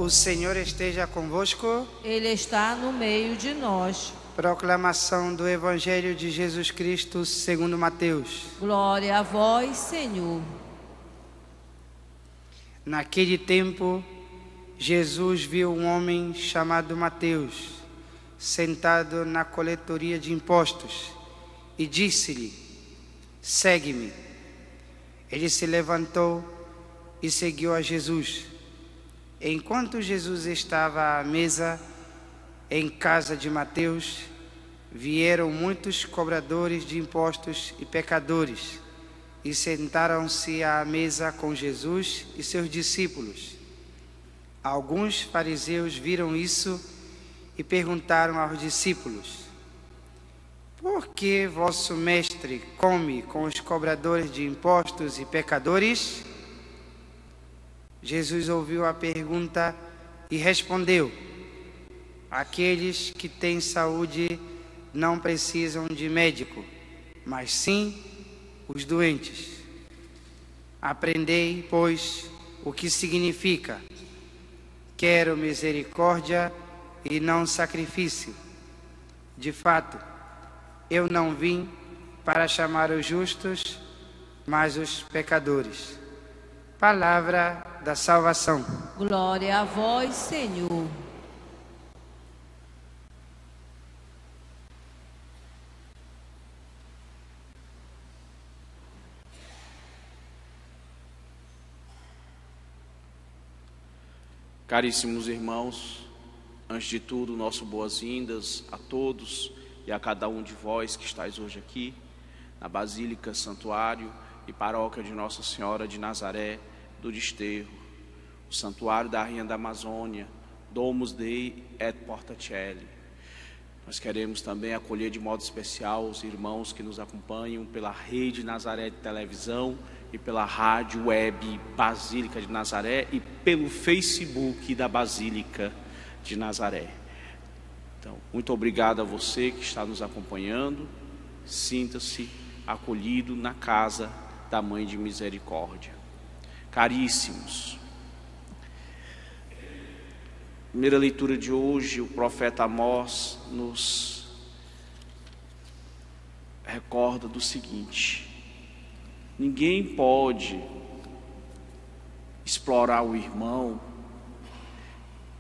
O Senhor esteja convosco. Ele está no meio de nós. Proclamação do Evangelho de Jesus Cristo segundo Mateus. Glória a vós, Senhor. Naquele tempo, Jesus viu um homem chamado Mateus, sentado na coletoria de impostos, e disse-lhe: segue-me. Ele se levantou e seguiu a Jesus. Enquanto Jesus estava à mesa em casa de Mateus, vieram muitos cobradores de impostos e pecadores e sentaram-se à mesa com Jesus e seus discípulos. Alguns fariseus viram isso e perguntaram aos discípulos: por que vosso mestre come com os cobradores de impostos e pecadores? Jesus ouviu a pergunta e respondeu: aqueles que têm saúde não precisam de médico, mas sim os doentes. Aprendei, pois, o que significa: quero misericórdia e não sacrifício. De fato, eu não vim para chamar os justos, mas os pecadores. Palavra da salvação. Glória a vós, Senhor. Caríssimos irmãos, antes de tudo, nosso boas-vindas a todos e a cada um de vós que estáis hoje aqui na Basílica, Santuário e Paróquia de Nossa Senhora de Nazaré do Desterro, o Santuário da Rainha da Amazônia, Domus Dei et Porta Coeli. Nós queremos também acolher de modo especial os irmãos que nos acompanham pela Rede Nazaré de televisão e pela rádio web Basílica de Nazaré e pelo Facebook da Basílica de Nazaré. Então, muito obrigado a você que está nos acompanhando. Sinta-se acolhido na casa da Mãe de Misericórdia. Caríssimos, primeira leitura de hoje, o profeta Amós nos recorda do seguinte: ninguém pode explorar o irmão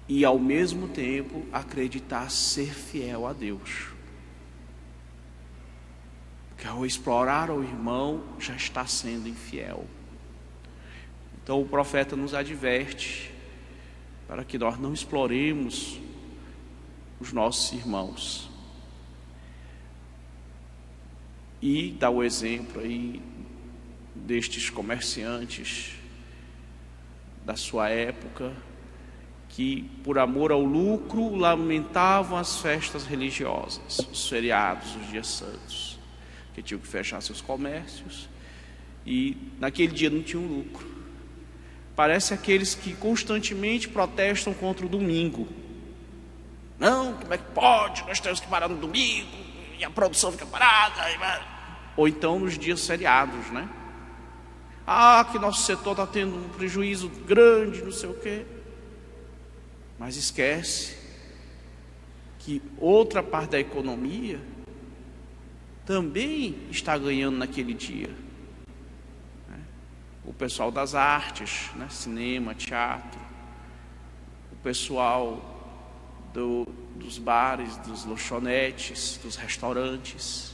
e ao mesmo tempo acreditar ser fiel a Deus. Porque ao explorar o irmão já está sendo infiel. Então o profeta nos adverte para que nós não exploremos os nossos irmãos. E dá o exemplo aí destes comerciantes da sua época, que por amor ao lucro lamentavam as festas religiosas, os feriados, os dias santos, que tinham que fechar seus comércios e naquele dia não tinham lucro. Parece aqueles que constantemente protestam contra o domingo. Não, como é que pode? Nós temos que parar no domingo e a produção fica parada. Ou então nos dias feriados, né? Ah, que nosso setor está tendo um prejuízo grande, não sei o quê. Mas esquece que outra parte da economia também está ganhando naquele dia. O pessoal das artes, né? Cinema, teatro, o pessoal dos bares, dos lanchonetes, dos restaurantes,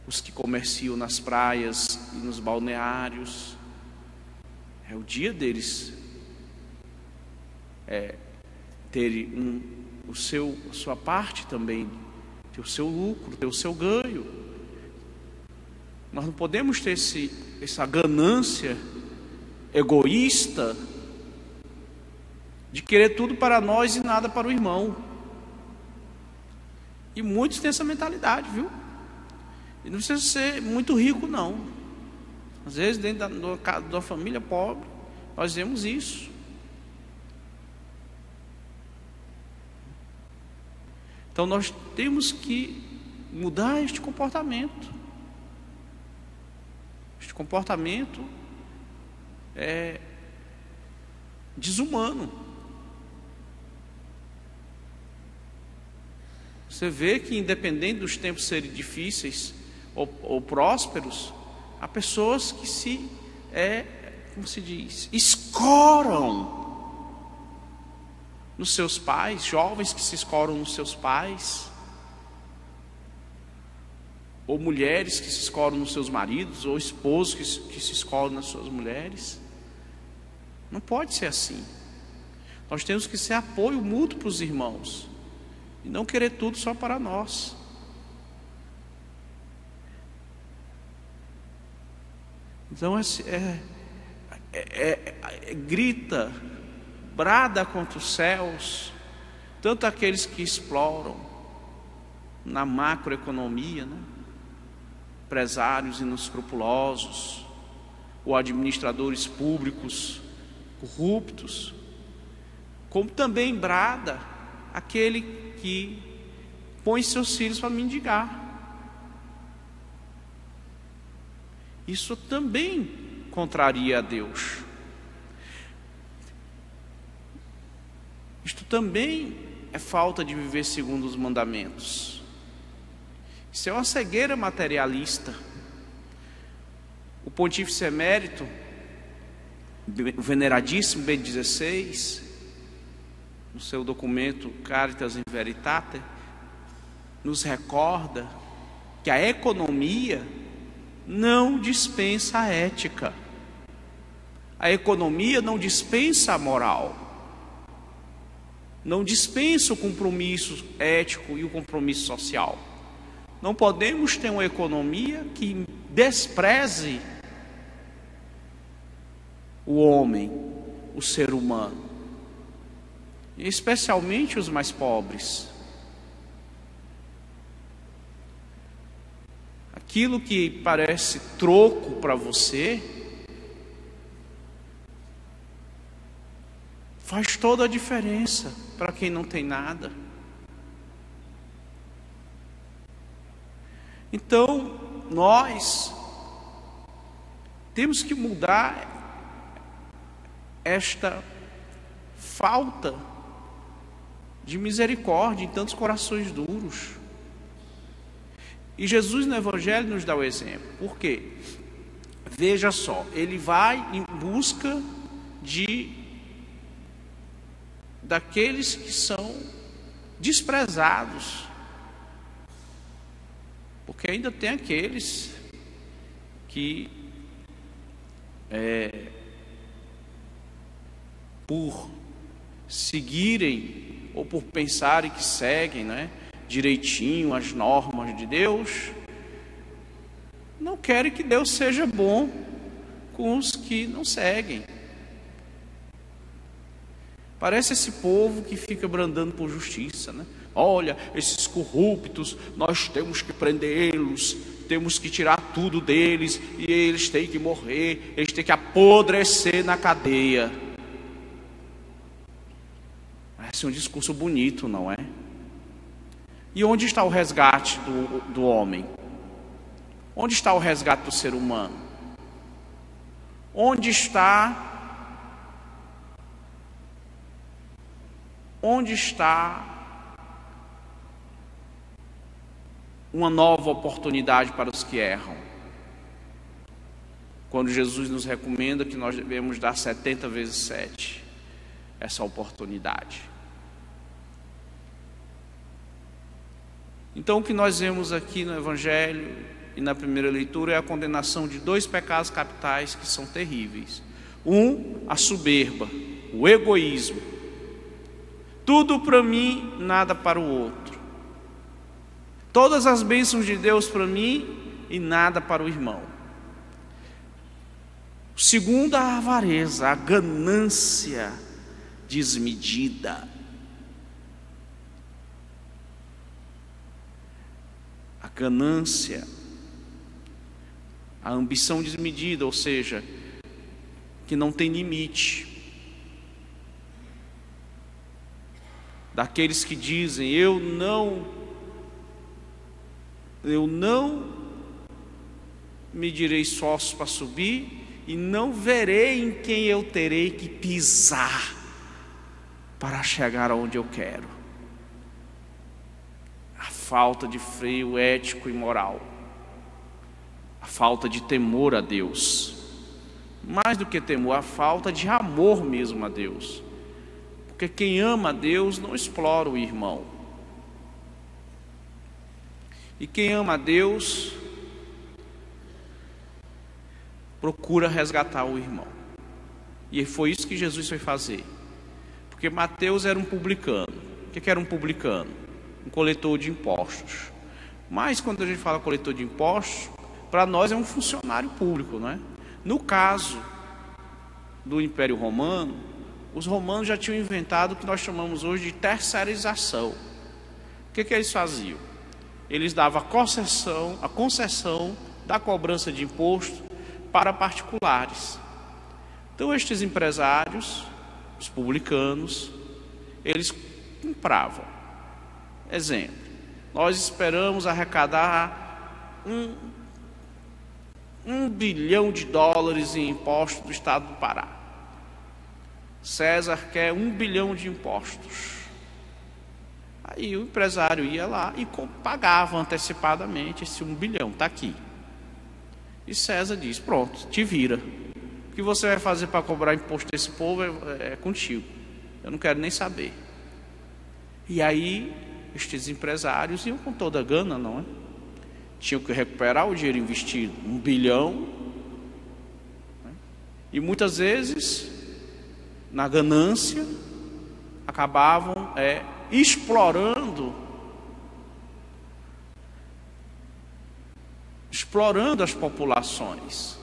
os que comerciam nas praias e nos balneários. É o dia deles terem a sua parte também, ter o seu lucro, ter o seu ganho. Nós não podemos ter essa ganância egoísta de querer tudo para nós e nada para o irmão. E muitos têm essa mentalidade, viu? E não precisa ser muito rico, não. Às vezes, dentro da família pobre, nós vemos isso. Então, nós temos que mudar este comportamento. Este comportamento desumano. Você vê que, independente dos tempos serem difíceis ou prósperos, há pessoas que como se diz, escoram nos seus pais, jovens que se escoram nos seus pais, ou mulheres que se escoram nos seus maridos, ou esposos que se escoram nas suas mulheres. Não pode ser assim. Nós temos que ser apoio mútuo para os irmãos, e não querer tudo só para nós. Então grita, brada contra os céus, tanto aqueles que exploram na macroeconomia, né? Empresários inescrupulosos, ou administradores públicos corruptos, como também brada aquele que põe seus filhos para mendigar. Isso também contraria a Deus. Isto também é falta de viver segundo os mandamentos. Isso é uma cegueira materialista. O pontífice emérito, o veneradíssimo Bento XVI, no seu documento Caritas in Veritate, nos recorda que a economia não dispensa a ética. A economia não dispensa a moral. Não dispensa o compromisso ético e o compromisso social. Não podemos ter uma economia que despreze o homem, o ser humano, e especialmente os mais pobres. Aquilo que parece troco para você faz toda a diferença para quem não tem nada. Então, nós temos que mudar esta falta de misericórdia em tantos corações duros. E Jesus no Evangelho nos dá o exemplo. Por quê? Veja só, ele vai em busca daqueles que são desprezados. Porque ainda tem aqueles que por seguirem ou por pensarem que seguem, né, direitinho as normas de Deus, não querem que Deus seja bom com os que não seguem. Parece esse povo que fica bradando por justiça, né? Olha, esses corruptos, nós temos que prendê-los, temos que tirar tudo deles, e eles têm que morrer, eles têm que apodrecer na cadeia. Parece um discurso bonito, não é? E onde está o resgate do homem? Onde está o resgate do ser humano? Onde está uma nova oportunidade para os que erram? Quando Jesus nos recomenda que nós devemos dar 70 vezes 7 essa oportunidade. Então, o que nós vemos aqui no Evangelho e na primeira leitura é a condenação de dois pecados capitais que são terríveis. A soberba, o egoísmo. Tudo para mim, nada para o outro. Todas as bênçãos de Deus para mim e nada para o irmão. Segundo, a avareza, a ganância desmedida. A ganância, a ambição desmedida, ou seja, que não tem limite. Daqueles que dizem, eu não medirei sócios para subir, e não verei em quem eu terei que pisar para chegar aonde eu quero. A falta de freio ético e moral, a falta de temor a Deus, mais do que temor, a falta de amor mesmo a Deus, porque quem ama a Deus não explora o irmão, e quem ama a Deus procura resgatar o irmão. E foi isso que Jesus foi fazer. Porque Mateus era um publicano. O que era um publicano? Um coletor de impostos. Mas quando a gente fala coletor de impostos, para nós é um funcionário público, não é? No caso do Império Romano, os romanos já tinham inventado o que nós chamamos hoje de terceirização. O que eles faziam? Eles davam a concessão da cobrança de imposto para particulares. Então estes empresários, os publicanos, eles compravam. Exemplo, nós esperamos arrecadar $1 bilhão em impostos do estado do Pará. César quer 1 bilhão de impostos. Aí o empresário ia lá e pagava antecipadamente esse 1 bilhão, está aqui. E César diz, pronto, te vira. O que você vai fazer para cobrar imposto desse povo é contigo. Eu não quero nem saber. E aí, estes empresários iam com toda a gana, não é? Tinham que recuperar o dinheiro investido, 1 bilhão. Né? E muitas vezes, na ganância, acabavam explorando as populações.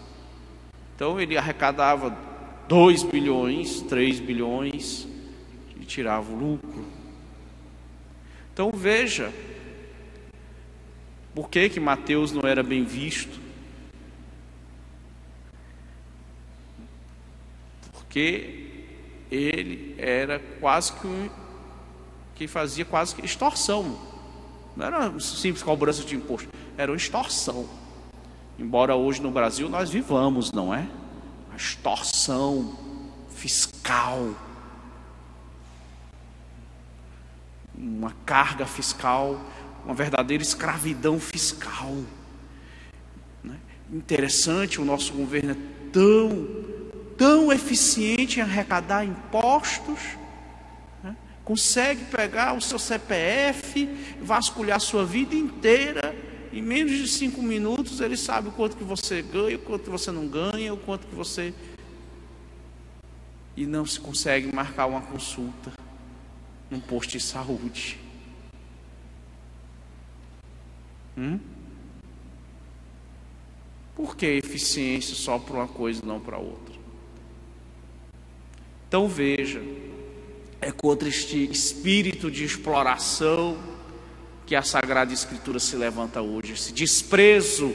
Então ele arrecadava 2 bilhões, 3 bilhões e tirava o lucro. Então veja, por que Mateus não era bem visto? Porque ele era quase que fazia quase que extorsão. Não era simples cobrança de imposto, era uma extorsão. Embora hoje no Brasil nós vivamos, não é? A extorsão fiscal, uma carga fiscal, uma verdadeira escravidão fiscal. Né? Interessante, o nosso governo é tão eficiente em arrecadar impostos, né? Consegue pegar o seu CPF, vasculhar a sua vida inteira. Em menos de 5 minutos ele sabe o quanto que você ganha, o quanto que você não ganha, o quanto que você... E não se consegue marcar uma consulta num posto de saúde. Por que eficiência só para uma coisa e não para outra? Então veja, é contra este espírito de exploração que a Sagrada Escritura se levanta hoje, esse desprezo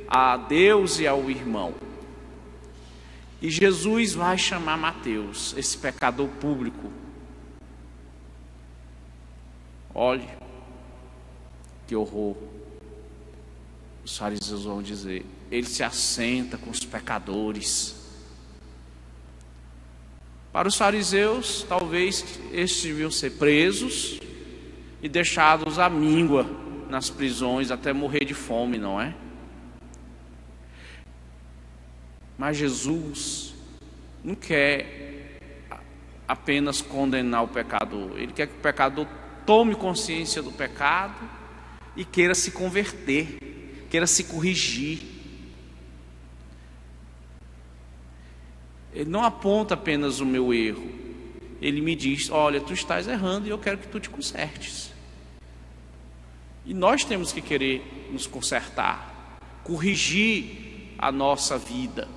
a Deus e ao irmão. E Jesus vai chamar Mateus, esse pecador público. Olhe, que horror. Os fariseus vão dizer, ele se assenta com os pecadores. Para os fariseus, talvez estes deviam ser presos e deixados à míngua nas prisões até morrer de fome, não é? Mas Jesus não quer apenas condenar o pecador. Ele quer que o pecador tome consciência do pecado e queira se converter, queira se corrigir. Ele não aponta apenas o meu erro. Ele me diz, olha, tu estás errando e eu quero que tu te consertes. E nós temos que querer nos consertar, corrigir a nossa vida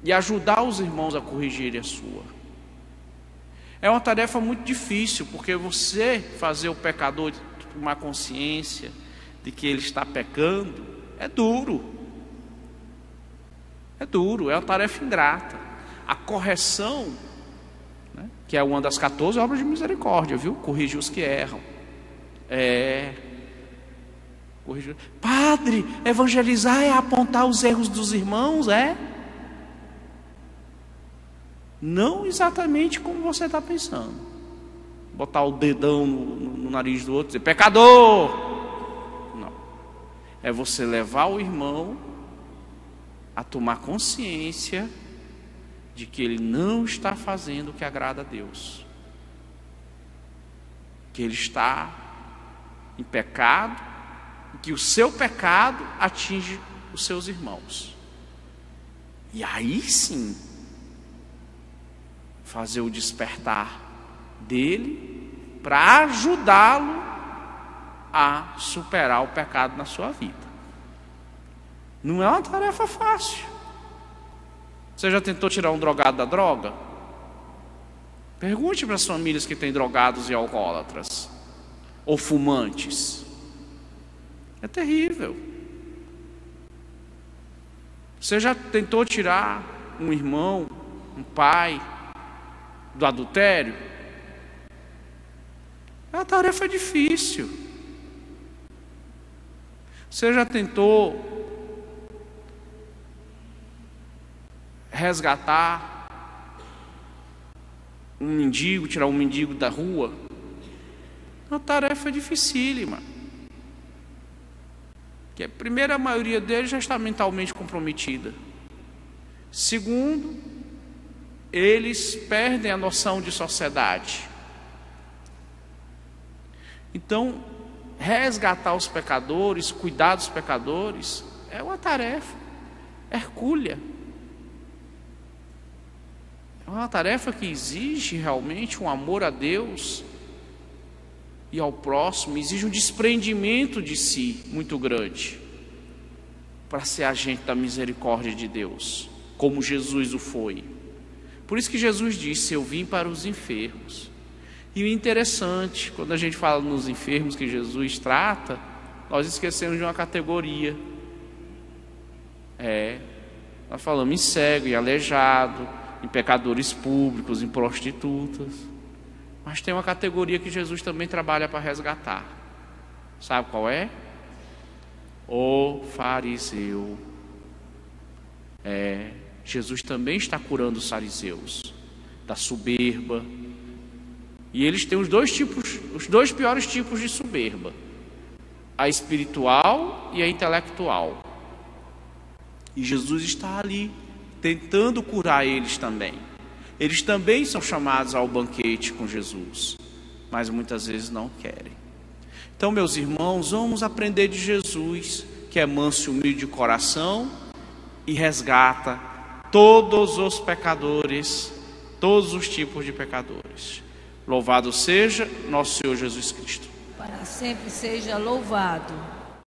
e ajudar os irmãos a corrigirem a sua. É uma tarefa muito difícil, porque você fazer o pecador tomar consciência de que ele está pecando é duro. É duro, é uma tarefa ingrata. A correção, né, que é uma das 14 obras de misericórdia, viu? Corrigir os que erram. corrigir. Padre, evangelizar é apontar os erros dos irmãos, é? Não exatamente como você está pensando. Botar o dedão no nariz do outro e dizer, pecador! Não. É você levar o irmão a tomar consciência de que ele não está fazendo o que agrada a Deus. Que ele está em pecado, e que o seu pecado atinge os seus irmãos. E aí sim, fazer o despertar dele para ajudá-lo a superar o pecado na sua vida. Não é uma tarefa fácil. Você já tentou tirar um drogado da droga? Pergunte para as famílias que têm drogados e alcoólatras ou fumantes. É terrível. Você já tentou tirar um irmão, um pai do adultério? É uma tarefa difícil. Você já tentou resgatar um mendigo, tirar um mendigo da rua? É uma tarefa dificílima. Que primeiro, a maioria deles já está mentalmente comprometida. Segundo, eles perdem a noção de sociedade. Então, resgatar os pecadores, cuidar dos pecadores, é uma tarefa hercúlea. É uma tarefa que exige realmente um amor a Deus e ao próximo, exige um desprendimento de si muito grande para ser agente da misericórdia de Deus, como Jesus o foi. Por isso que Jesus disse, eu vim para os enfermos. E o interessante, quando a gente fala nos enfermos que Jesus trata, nós esquecemos de uma categoria. Nós falamos em cego, em aleijado, em pecadores públicos, em prostitutas. Mas tem uma categoria que Jesus também trabalha para resgatar. Sabe qual é? O fariseu. Jesus também está curando os fariseus da soberba. E eles têm os dois piores tipos de soberba: a espiritual e a intelectual. E Jesus está ali tentando curar eles também. Eles também são chamados ao banquete com Jesus, mas muitas vezes não querem. Então, meus irmãos, vamos aprender de Jesus, que é manso e humilde de coração e resgata todos os pecadores, todos os tipos de pecadores. Louvado seja nosso Senhor Jesus Cristo. Para sempre seja louvado.